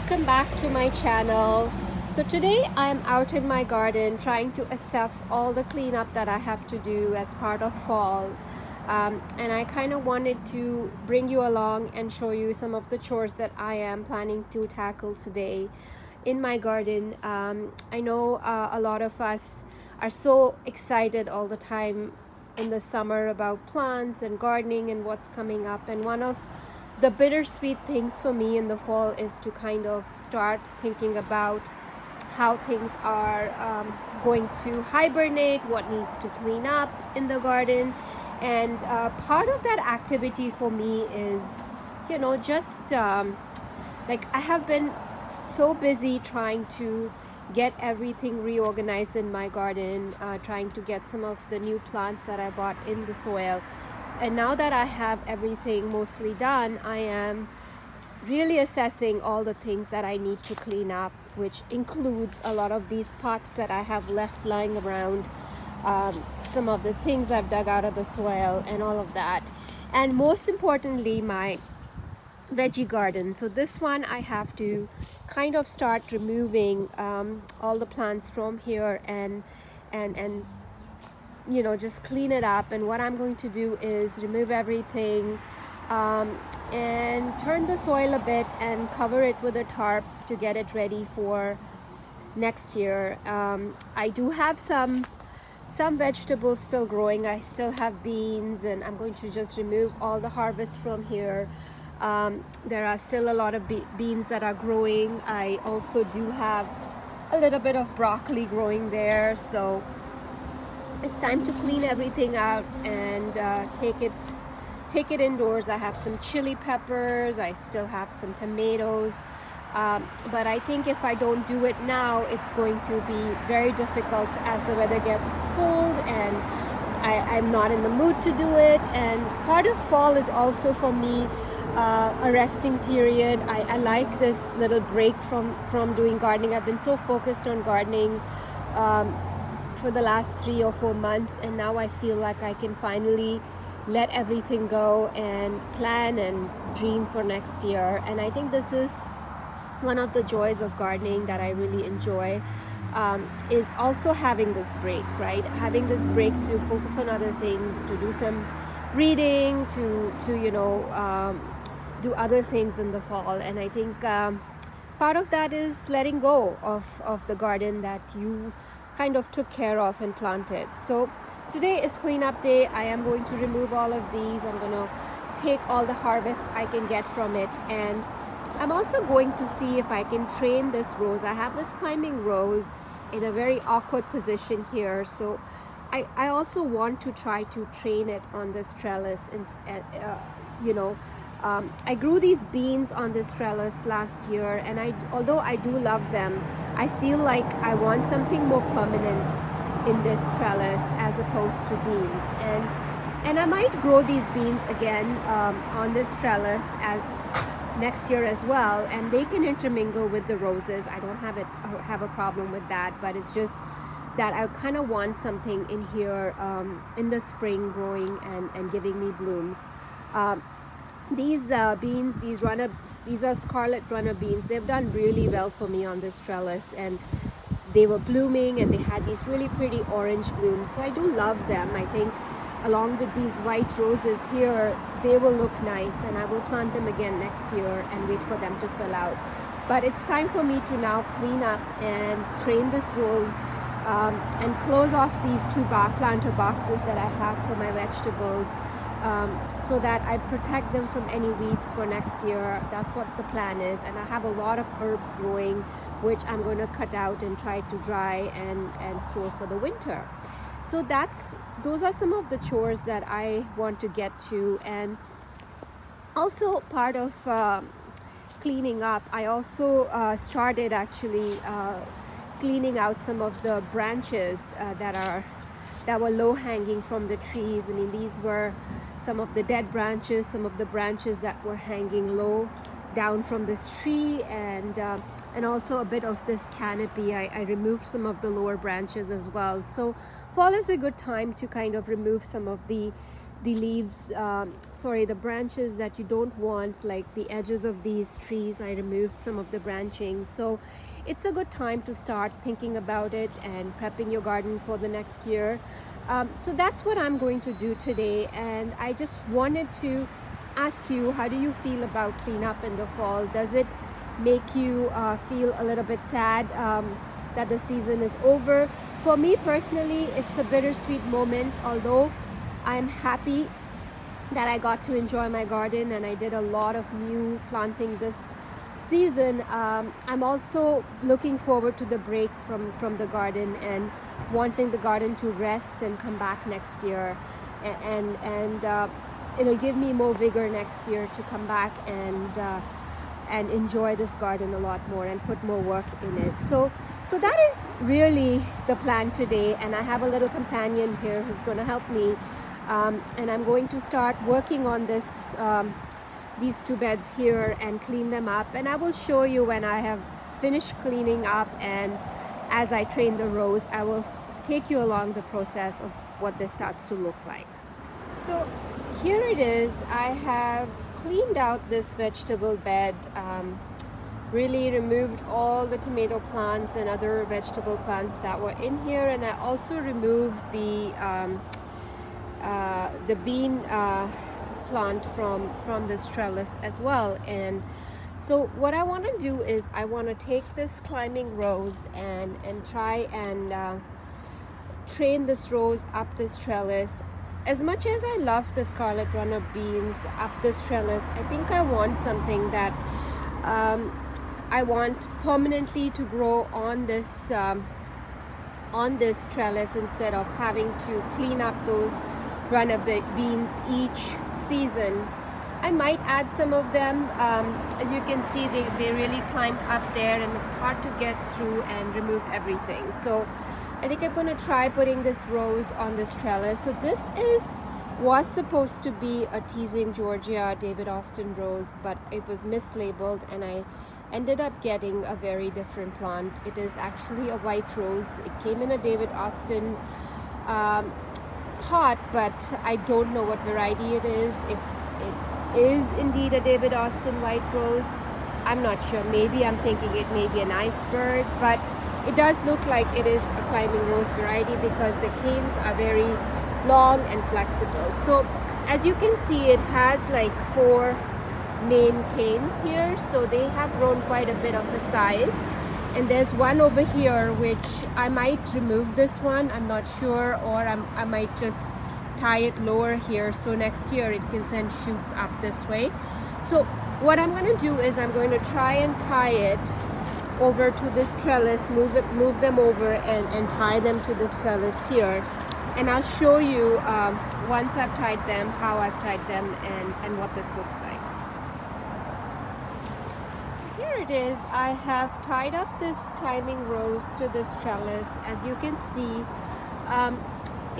welcome back to my channel. So today I'm out in my garden trying to assess all the cleanup that I have to do as part of fall. And I kind of wanted to bring you along and show you some of the chores that I am planning to tackle today in my garden. I know a lot of us are so excited all the time in the summer about plants and gardening and what's coming up, and one of the bittersweet things for me in the fall is to kind of start thinking about how things are going to hibernate, what needs to clean up in the garden. And part of that activity for me is, just like I have been so busy trying to get everything reorganized in my garden, trying to get some of the new plants that I bought in the soil. And now that I have everything mostly done, I am really assessing all the things that I need to clean up, which includes a lot of these pots that I have left lying around, some of the things I've dug out of the soil and all of that. And most importantly, my veggie garden. So this one I have to kind of start removing all the plants from here and just clean it up. And what I'm going to do is remove everything and turn the soil a bit and cover it with a tarp to get it ready for next year. I do have some vegetables still growing. I still have beans, and I'm going to just remove all the harvest from here. There are still a lot of beans that are growing. I also do have a little bit of broccoli growing there, so it's time to clean everything out and take it indoors. I have some chili peppers, I still have some tomatoes, but I think if I don't do it now, it's going to be very difficult as the weather gets cold, and I'm not in the mood to do it. And part of fall is also for me a resting period. I like this little break from doing gardening. I've been so focused on gardening for the last 3 or 4 months, and now I feel like I can finally let everything go and plan and dream for next year. And I think this is one of the joys of gardening that I really enjoy, is also having this break, right? Having this break to focus on other things, to do some reading, to do other things in the fall. And I think part of that is letting go of the garden that you kind of took care of and planted. So today is cleanup day. I am going to remove all of these. I'm going to take all the harvest I can get from it, and I'm also going to see if I can train this rose. I have this climbing rose in a very awkward position here, so I also want to try to train it on this trellis. I grew these beans on this trellis last year, and although I do love them, I feel like I want something more permanent in this trellis as opposed to beans. And I might grow these beans again on this trellis as next year as well, and they can intermingle with the roses. I don't have a problem with that, but it's just that I kind of want something in here in the spring growing and giving me blooms. These beans, these are scarlet runner beans. They've done really well for me on this trellis, and they were blooming and they had these really pretty orange blooms. So I do love them. I think along with these white roses here, they will look nice, and I will plant them again next year and wait for them to fill out. But it's time for me to now clean up and train this rose and close off these 2 planter boxes that I have for my vegetables, so that I protect them from any weeds for next year. That's what the plan is. And I have a lot of herbs growing, which I'm going to cut out and try to dry and store for the winter. So those are some of the chores that I want to get to. And also part of cleaning up, I also started actually cleaning out some of the branches that were low hanging from the trees. I mean, these were some of the dead branches, some of the branches that were hanging low down from this tree, and also a bit of this canopy. I removed some of the lower branches as well. So fall is a good time to kind of remove some of the leaves, the branches that you don't want, like the edges of these trees. I removed some of the branching, so it's a good time to start thinking about it and prepping your garden for the next year. So that's what I'm going to do today, and I just wanted to ask you, how do you feel about cleanup in the fall? Does it make you feel a little bit sad that the season is over? For me personally, it's a bittersweet moment, although I'm happy that I got to enjoy my garden and I did a lot of new planting this season. I'm also looking forward to the break from the garden and wanting the garden to rest and come back next year, and it'll give me more vigor next year to come back and enjoy this garden a lot more and put more work in it. So that is really the plan today, and I have a little companion here who's going to help me, and I'm going to start working on this these two beds here and clean them up, and I will show you when I have finished cleaning up, and as I train the rows I will take you along the process of what this starts to look like. So here it is. I have cleaned out this vegetable bed, really removed all the tomato plants and other vegetable plants that were in here, and I also removed the bean plant from this trellis as well. And so what I want to do is I want to take this climbing rose and try and train this rose up this trellis. As much as I love the scarlet runner beans up this trellis, I think I want something that I want permanently to grow on this trellis, instead of having to clean up those runner beans each season. I might add some of them. As you can see, they really climbed up there and it's hard to get through and remove everything. So I think I'm going to try putting this rose on this trellis. So this was supposed to be a Teasing Georgia David Austin rose, but it was mislabeled and I ended up getting a very different plant. It is actually a white rose. It came in a David Austin pot, but I don't know what variety it is. If it is indeed a David Austin white rose, I'm not sure. Maybe I'm thinking it may be an iceberg, but it does look like it is a climbing rose variety because the canes are very long and flexible. So as you can see, it has like 4 main canes here, so they have grown quite a bit of a size. And there's one over here which I might remove this one, I'm not sure, or I might just tie it lower here so next year it can send shoots up this way. So what I'm going to do is I'm going to try and tie it over to this trellis, move them over and tie them to this trellis here, and I'll show you once I've tied them, how I've tied them, and what this looks like. Here it is. I have tied up this climbing rose to this trellis. As you can see,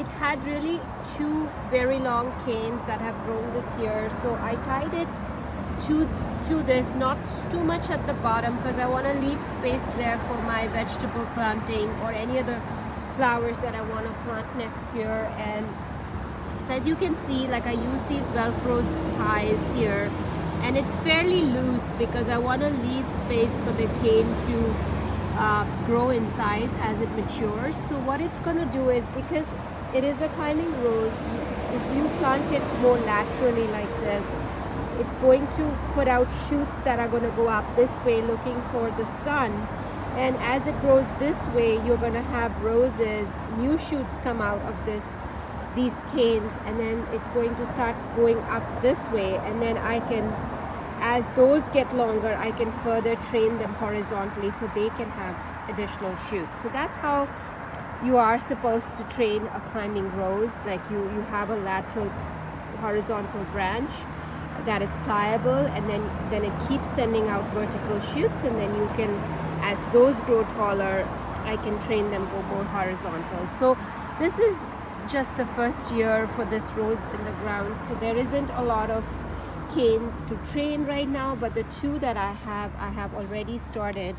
it had really 2 very long canes that have grown this year, so I tied it to this, not too much at the bottom because I want to leave space there for my vegetable planting or any other flowers that I want to plant next year. And so as you can see, like, I use these Velcro ties here, and it's fairly loose because I want to leave space for the cane to grow in size as it matures. So what it's going to do is, because it is a climbing rose, if you plant it more laterally like this, it's going to put out shoots that are going to go up this way looking for the sun. And as it grows this way, you're going to have roses, new shoots come out of these canes, and then it's going to start going up this way. And then I can, as those get longer, I can further train them horizontally so they can have additional shoots. So that's how you are supposed to train a climbing rose. Like you have a lateral horizontal branch that is pliable, and then it keeps sending out vertical shoots, and then you can, as those grow taller, I can train them go more horizontal. So this is just the first year for this rose in the ground, so there isn't a lot of canes to train right now, but the 2 that I have already started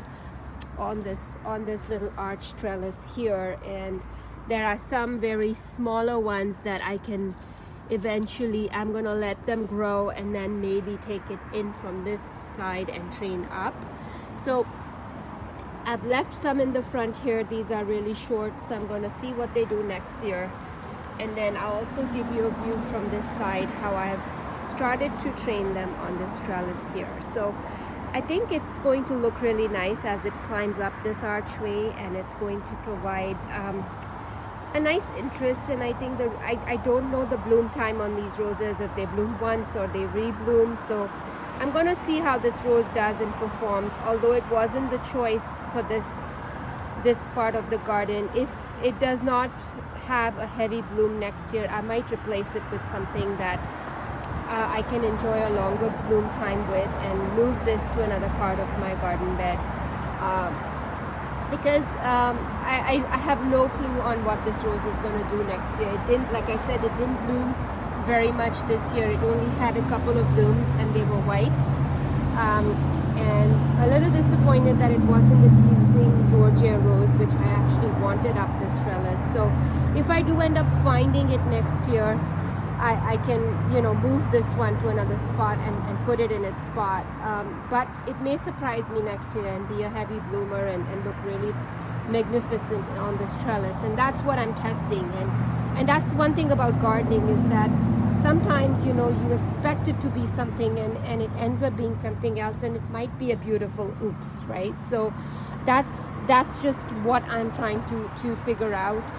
on this little arch trellis here, and There are some very smaller ones that I can eventually, I'm gonna let them grow and then maybe take it in from this side and train up. So I've left some in the front here. These are really short, so I'm gonna see what they do next year. And then I'll also give you a view from this side how I've started to train them on this trellis here. So I think it's going to look really nice as it climbs up this archway, and it's going to provide a nice interest. And I think I don't know the bloom time on these roses, if they bloom once or they rebloom. So I'm gonna see how this rose does and performs, although it wasn't the choice for this part of the garden. If it does not have a heavy bloom next year, I might replace it with something that I can enjoy a longer bloom time with, and move this to another part of my garden bed. Because I have no clue on what this rose is going to do next year. It didn't, like I said, it didn't bloom very much this year. It only had a couple of blooms and they were white. And a little disappointed that it wasn't the teasing Georgia rose, which I actually wanted up this trellis. So if I do end up finding it next year, I can, you know, move this one to another spot and put it in its spot. But it may surprise me next year and be a heavy bloomer and look really magnificent on this trellis. And that's what I'm testing. And that's one thing about gardening, is that sometimes, you know, you expect it to be something and it ends up being something else, and it might be a beautiful oops, right? So that's just what I'm trying to figure out.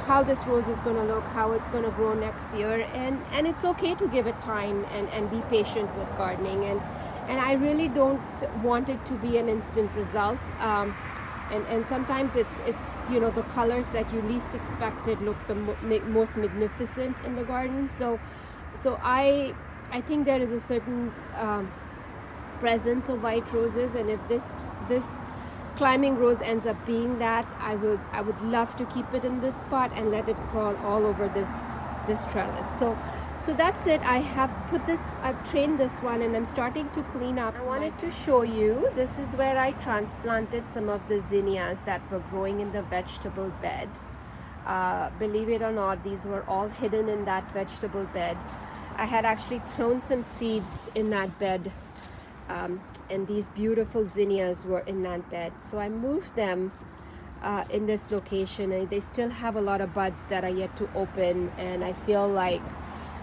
How this rose is going to look, how it's going to grow next year, and it's okay to give it time and be patient with gardening, and I really don't want it to be an instant result. And sometimes it's you know, the colors that you least expected look the most magnificent in the garden. So I think there is a certain presence of white roses, and if this climbing rose ends up being that, I would love to keep it in this spot and let it crawl all over this trellis. So that's it. I've trained this one, and I'm starting to clean up. I wanted to show you, this is where I transplanted some of the zinnias that were growing in the vegetable bed. Believe it or not, these were all hidden in that vegetable bed. I had actually thrown some seeds in that bed, and these beautiful zinnias were in that bed. So I moved them in this location, and they still have a lot of buds that are yet to open, and I feel like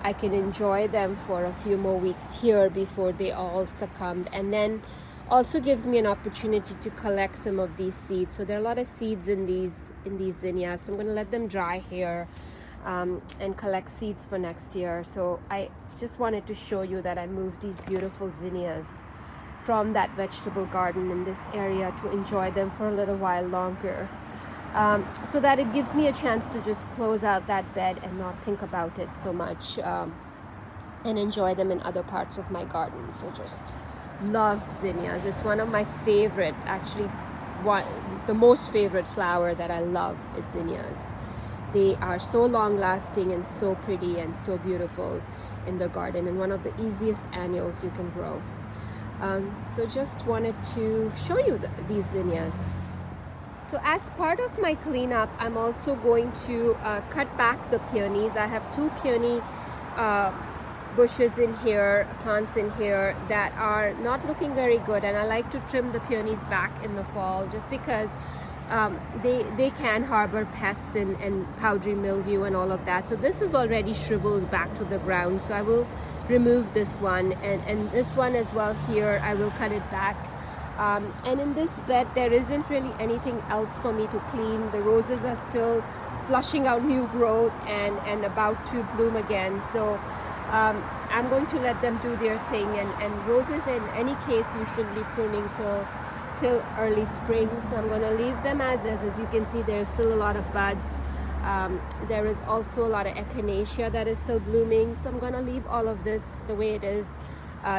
I can enjoy them for a few more weeks here before they all succumb. And then also gives me an opportunity to collect some of these seeds. So there are a lot of seeds in these zinnias, so I'm going to let them dry here and collect seeds for next year. So I just wanted to show you that I moved these beautiful zinnias from that vegetable garden in this area to enjoy them for a little while longer, so that it gives me a chance to just close out that bed and not think about it so much, and enjoy them in other parts of my garden. So just love zinnias. It's one of my favorite, actually the most favorite flower that I love is zinnias. They are so long lasting and so pretty and so beautiful in the garden, and one of the easiest annuals you can grow. So just wanted to show you these zinnias. So as part of my cleanup, I'm also going to cut back the peonies. I have 2 peony bushes in here, plants in here that are not looking very good, and I like to trim the peonies back in the fall, just because they can harbor pests and powdery mildew and all of that. So this is already shriveled back to the ground, so I will remove this one, and this one as well here, I will cut it back. And in this bed there isn't really anything else for me to clean. The roses are still flushing out new growth and about to bloom again, so I'm going to let them do their thing. And roses in any case you shouldn't be pruning till early spring, so I'm going to leave them as is. As you can see, there's still a lot of buds. There is also a lot of echinacea that is still blooming, so I'm going to leave all of this the way it is.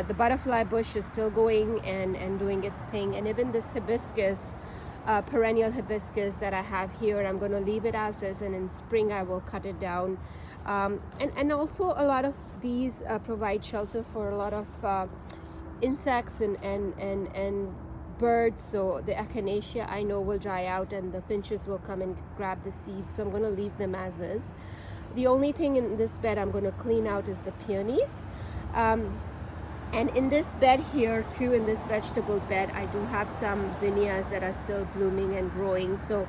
The butterfly bush is still going and doing its thing, and even this hibiscus, perennial hibiscus that I have here, I'm going to leave it as is, and in spring I will cut it down. And also a lot of these provide shelter for a lot of insects and birds, so the echinacea I know will dry out and the finches will come and grab the seeds, so I'm going to leave them as is. The only thing in this bed I'm going to clean out is the peonies. And in this bed here too, in this vegetable bed, I do have some zinnias that are still blooming and growing. So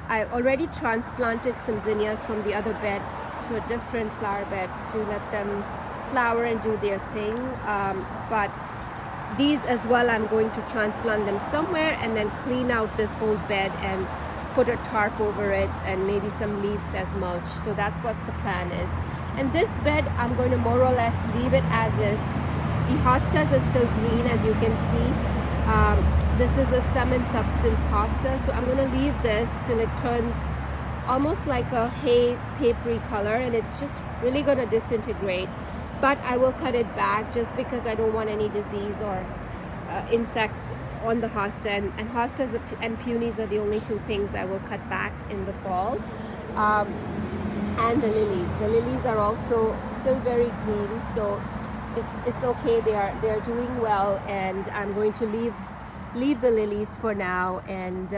I already transplanted some zinnias from the other bed to a different flower bed to let them flower and do their thing. But these as well, I'm going to transplant them somewhere and then clean out this whole bed and put a tarp over it and maybe some leaves as mulch. So that's what the plan is. And this bed, I'm going to more or less leave it as is. The hostas are still green, as you can see. This is a sum and substance hosta, so I'm going to leave this till it turns almost like a hay papery color, and it's just really going to disintegrate. But I will cut it back just because I don't want any disease or insects on the hosta, and hostas and peonies are the only two things I will cut back in the fall. And the lilies are also still very green, so it's okay. They are doing well, and I'm going to leave the lilies for now and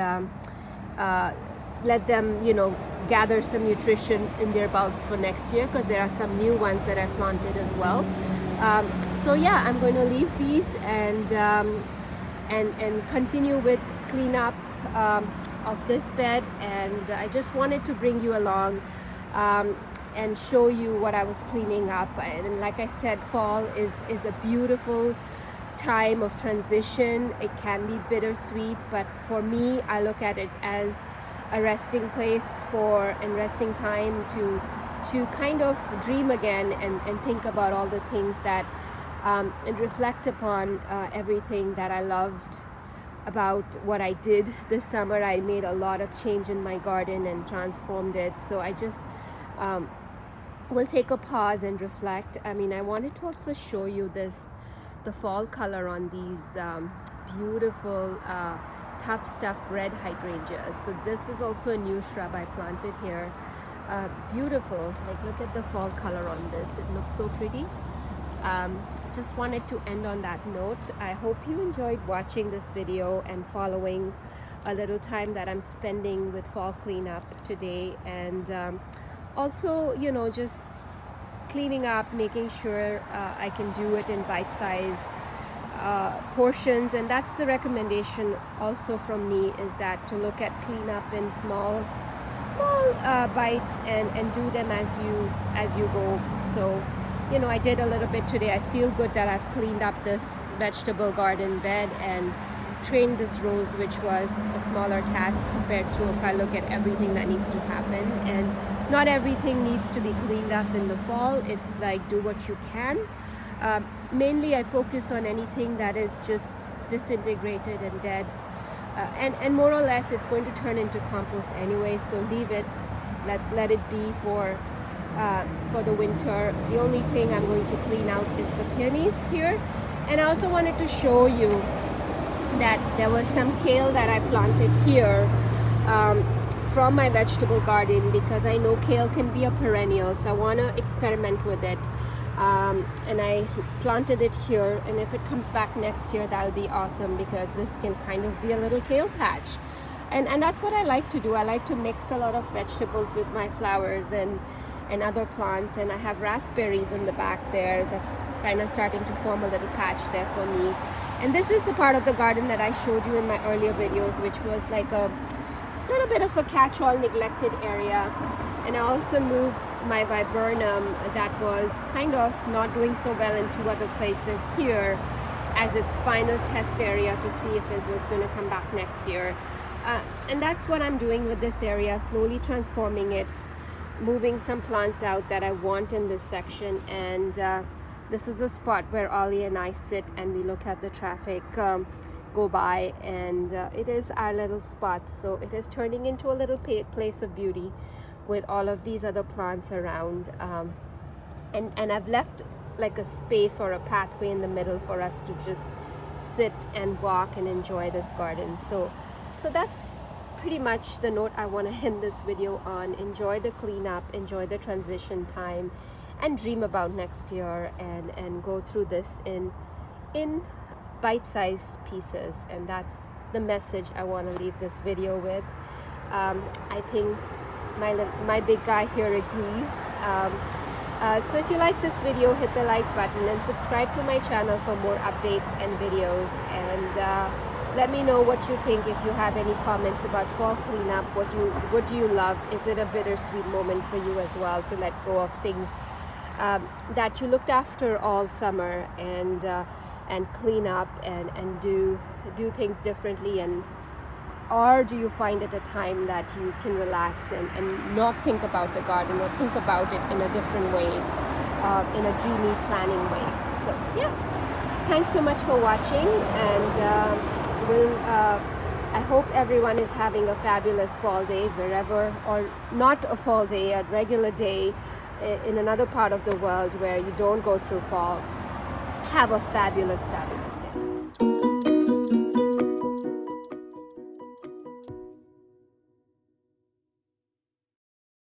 let them, you know, gather some nutrition in their bulbs for next year, because there are some new ones that I planted as well. So yeah, I'm going to leave these and continue with cleanup of this bed. And I just wanted to bring you along and show you what I was cleaning up. And like I said, fall is a beautiful time of transition. It can be bittersweet, but for me, I look at it as a resting place and resting time to kind of dream again and think about all the things that and reflect upon everything that I loved about what I did this summer. I made a lot of change in my garden and transformed it. So I just will take a pause and reflect. I mean, I wanted to also show you the fall color on these beautiful tough stuff red hydrangeas. So this is also a new shrub I planted here. Beautiful. Like, look at the fall color on this. It looks so pretty. Just wanted to end on that note. I hope you enjoyed watching this video and following a little time that I'm spending with fall cleanup today, and also, you know, just cleaning up, making sure I can do it in bite-sized portions. And that's the recommendation also from me, is that to look at cleanup in small bites and do them as you go. So, you know, I did a little bit today. I feel good that I've cleaned up this vegetable garden bed and trained this rose, which was a smaller task compared to if I look at everything that needs to happen. And not everything needs to be cleaned up in the fall. It's like, do what you can. Mainly I focus on anything that is just disintegrated and dead, and more or less it's going to turn into compost anyway, so leave it, let it be for the winter. The only thing I'm going to clean out is the peonies here. And I also wanted to show you that there was some kale that I planted here from my vegetable garden, because I know kale can be a perennial, so I want to experiment with it. And I planted it here, and if it comes back next year, that'll be awesome, because this can kind of be a little kale patch. And that's what I like to do. I like to mix a lot of vegetables with my flowers and other plants, and I have raspberries in the back there that's kind of starting to form a little patch there for me. And this is the part of the garden that I showed you in my earlier videos, which was like a little bit of a catch-all neglected area. And I also moved my viburnum that was kind of not doing so well in two other places here as its final test area to see if it was going to come back next year. And that's what I'm doing with this area, slowly transforming it, moving some plants out that I want in this section. And this is a spot where Ollie and I sit and we look at the traffic go by, and it is our little spot. So it is turning into a little place of beauty with all of these other plants around, and I've left like a space or a pathway in the middle for us to just sit and walk and enjoy this garden. So that's pretty much the note I want to end this video on. Enjoy the cleanup, enjoy the transition time, and dream about next year, and go through this in bite-sized pieces. And that's the message I want to leave this video with. I think my big guy here agrees. So if you like this video, hit the like button and subscribe to my channel for more updates and videos, and let me know what you think. If you have any comments about fall cleanup, what do you love? Is it a bittersweet moment for you as well to let go of things that you looked after all summer, and clean up and do things differently, or do you find it a time that you can relax and not think about the garden, or think about it in a different way, in a dreamy planning way? So yeah, thanks so much for watching, and I hope everyone is having a fabulous fall day wherever, or not a fall day, a regular day in another part of the world where you don't go through fall. Have a fabulous day.